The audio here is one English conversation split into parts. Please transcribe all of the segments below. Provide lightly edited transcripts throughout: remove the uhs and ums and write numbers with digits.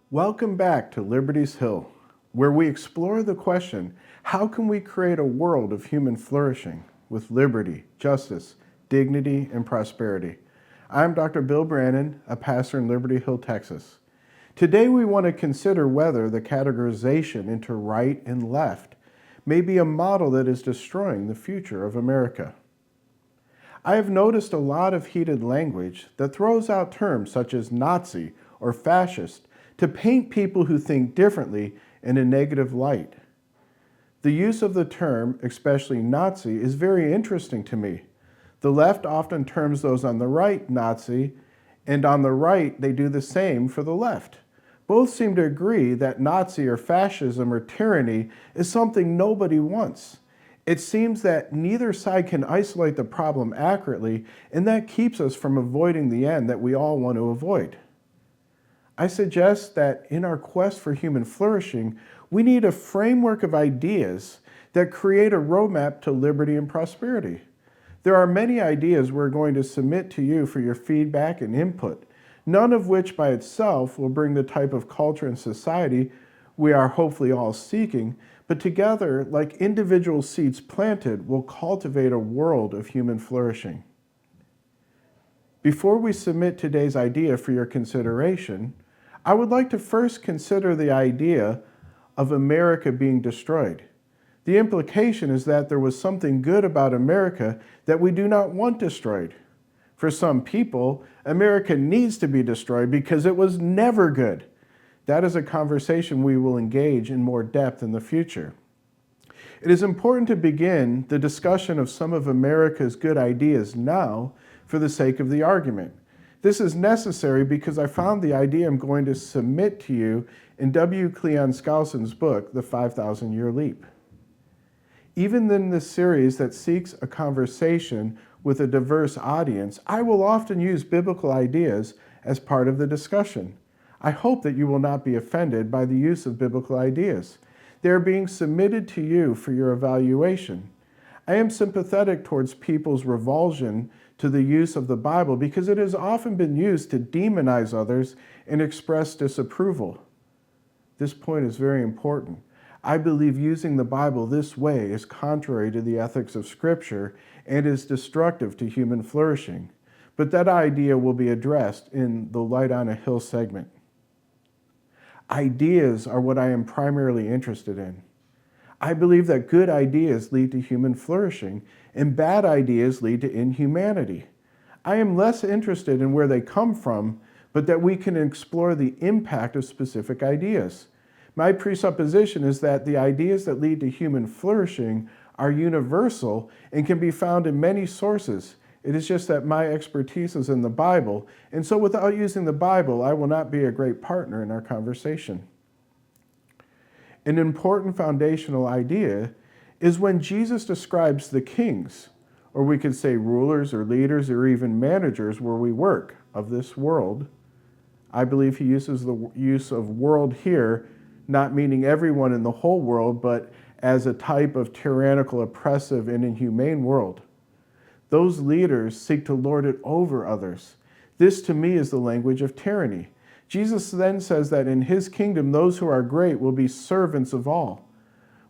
Welcome back to Liberty's Hill, where we explore the question, how can we create a world of human flourishing with liberty, justice, dignity, and prosperity? I'm Dr. Bill Brannan, a pastor in Liberty Hill, Texas. Today we want to consider whether the categorization into right and left may be a model that is destroying the future of America. I have noticed a lot of heated language that throws out terms such as Nazi or fascist to paint people who think differently in a negative light. The use of the term, especially Nazi, is very interesting to me. The left often terms those on the right Nazi, and on the right they do the same for the left. Both seem to agree that Nazi or fascism or tyranny is something nobody wants. It seems that neither side can isolate the problem accurately, and that keeps us from avoiding the end that we all want to avoid. I suggest that in our quest for human flourishing, we need a framework of ideas that create a roadmap to liberty and prosperity. There are many ideas we're going to submit to you for your feedback and input, none of which by itself will bring the type of culture and society we are hopefully all seeking, but together, like individual seeds planted, will cultivate a world of human flourishing. Before we submit today's idea for your consideration, I would like to first consider the idea of America being destroyed. The implication is that there was something good about America that we do not want destroyed. For some people, America needs to be destroyed because it was never good. That is a conversation we will engage in more depth in the future. It is important to begin the discussion of some of America's good ideas now for the sake of the argument. This is necessary because I found the idea I'm going to submit to you in W. Cleon Skousen's book, The 5,000-Year Leap. Even in this series that seeks a conversation with a diverse audience, I will often use biblical ideas as part of the discussion. I hope that you will not be offended by the use of biblical ideas. They are being submitted to you for your evaluation. I am sympathetic towards people's revulsion to the use of the Bible because it has often been used to demonize others and express disapproval. This point is very important. I believe using the Bible this way is contrary to the ethics of Scripture and is destructive to human flourishing. But that idea will be addressed in the Light on a Hill segment. Ideas are what I am primarily interested in. I believe that good ideas lead to human flourishing and bad ideas lead to inhumanity. I am less interested in where they come from, but that we can explore the impact of specific ideas. My presupposition is that the ideas that lead to human flourishing are universal and can be found in many sources. It is just that my expertise is in the Bible, and so without using the Bible, I will not be a great partner in our conversation. An important foundational idea is when Jesus describes the kings, or we could say rulers or leaders or even managers where we work, of this world. I believe he uses the use of world here, not meaning everyone in the whole world, but as a type of tyrannical, oppressive, and inhumane world. Those leaders seek to lord it over others. This to me is the language of tyranny. Jesus then says that in his kingdom, those who are great will be servants of all.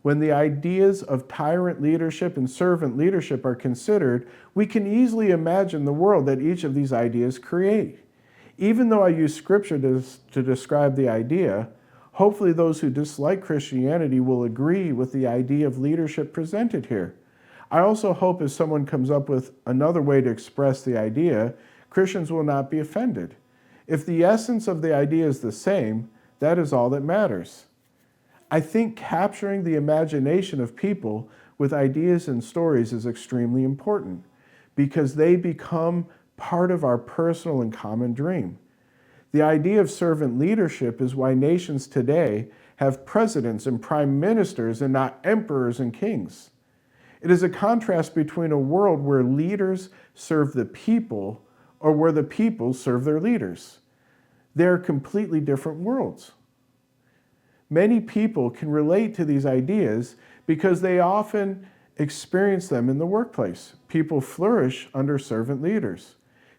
When the ideas of tyrant leadership and servant leadership are considered, we can easily imagine the world that each of these ideas create. Even though I use Scripture to describe the idea, hopefully those who dislike Christianity will agree with the idea of leadership presented here. I also hope if someone comes up with another way to express the idea, Christians will not be offended. If the essence of the idea is the same, that is all that matters. I think capturing the imagination of people with ideas and stories is extremely important because they become part of our personal and common dream. The idea of servant leadership is why nations today have presidents and prime ministers and not emperors and kings. It is a contrast between a world where leaders serve the people or where the people serve their leaders. They're completely different worlds. Many people can relate to these ideas because they often experience them in the workplace. People flourish under servant leaders.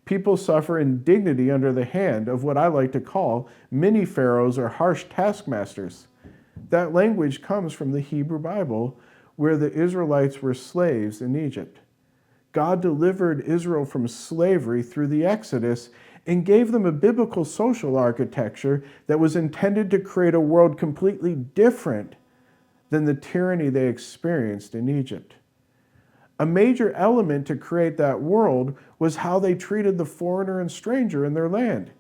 People suffer indignity under the hand of what I like to call mini pharaohs or harsh taskmasters. That language comes from the Hebrew Bible, where the Israelites were slaves in Egypt. God delivered Israel from slavery through the Exodus and gave them a biblical social architecture that was intended to create a world completely different than the tyranny they experienced in Egypt. A major element to create that world was how they treated the foreigner and stranger in their land.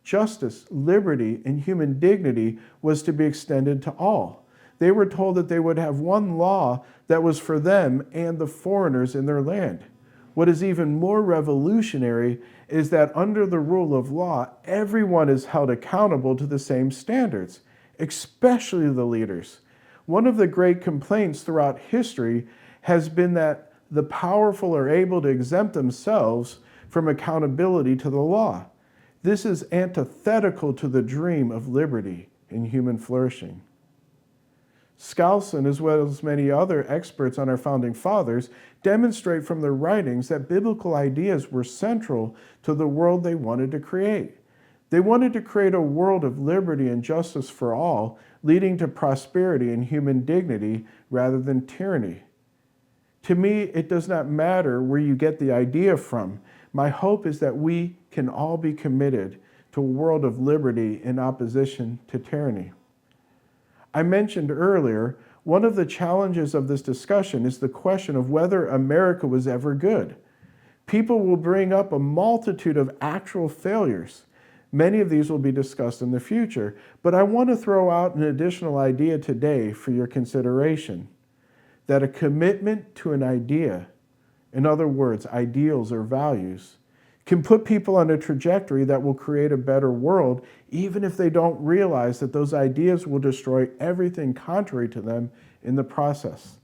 Justice, liberty, and human dignity was to be extended to all. They were told that they would have one law that was for them and the foreigners in their land. What is even more revolutionary is that under the rule of law, everyone is held accountable to the same standards, especially the leaders. One of the great complaints throughout history has been that the powerful are able to exempt themselves from accountability to the law. This is antithetical to the dream of liberty and human flourishing. Skousen, as well as many other experts on our founding fathers, demonstrate from their writings that biblical ideas were central to the world they wanted to create. They wanted to create a world of liberty and justice for all, leading to prosperity and human dignity rather than tyranny. To me, it does not matter where you get the idea from. My hope is that we can all be committed to a world of liberty in opposition to tyranny. I mentioned earlier, one of the challenges of this discussion is the question of whether America was ever good. People will bring up a multitude of actual failures. Many of these will be discussed in the future, but I want to throw out an additional idea today for your consideration, that a commitment to an idea, in other words, ideals or values, can put people on a trajectory that will create a better world, even if they don't realize that those ideas will destroy everything contrary to them in the process.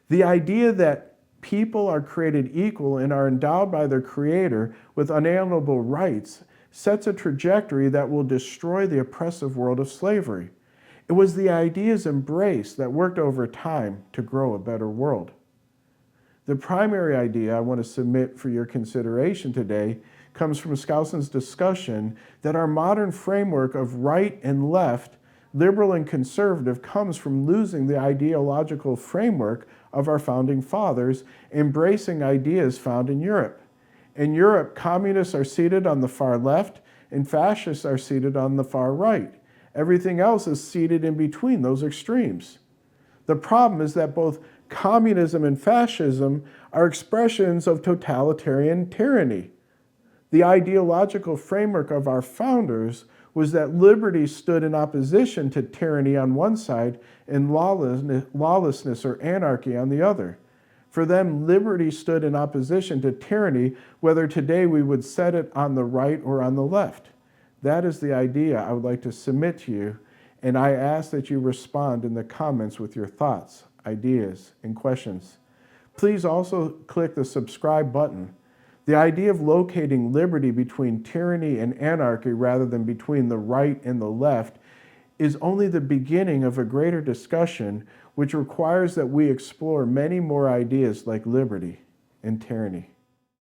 The idea that people are created equal and are endowed by their Creator with unalienable rights sets a trajectory that will destroy the oppressive world of slavery. It was the ideas embraced that worked over time to grow a better world. The primary idea I want to submit for your consideration today comes from Skousen's discussion that our modern framework of right and left, liberal and conservative, comes from losing the ideological framework of our founding fathers, embracing ideas found in Europe. In Europe, communists are seated on the far left and fascists are seated on the far right. Everything else is seated in between those extremes. The problem is that both communism and fascism are expressions of totalitarian tyranny. The ideological framework of our founders was that liberty stood in opposition to tyranny on one side and lawlessness or anarchy on the other. For them, liberty stood in opposition to tyranny, whether today we would set it on the right or on the left. That is the idea I would like to submit to you, and I ask that you respond in the comments with your thoughts, ideas, and questions. Please also click the subscribe button. The idea of locating liberty between tyranny and anarchy rather than between the right and the left is only the beginning of a greater discussion which requires that we explore many more ideas like liberty and tyranny.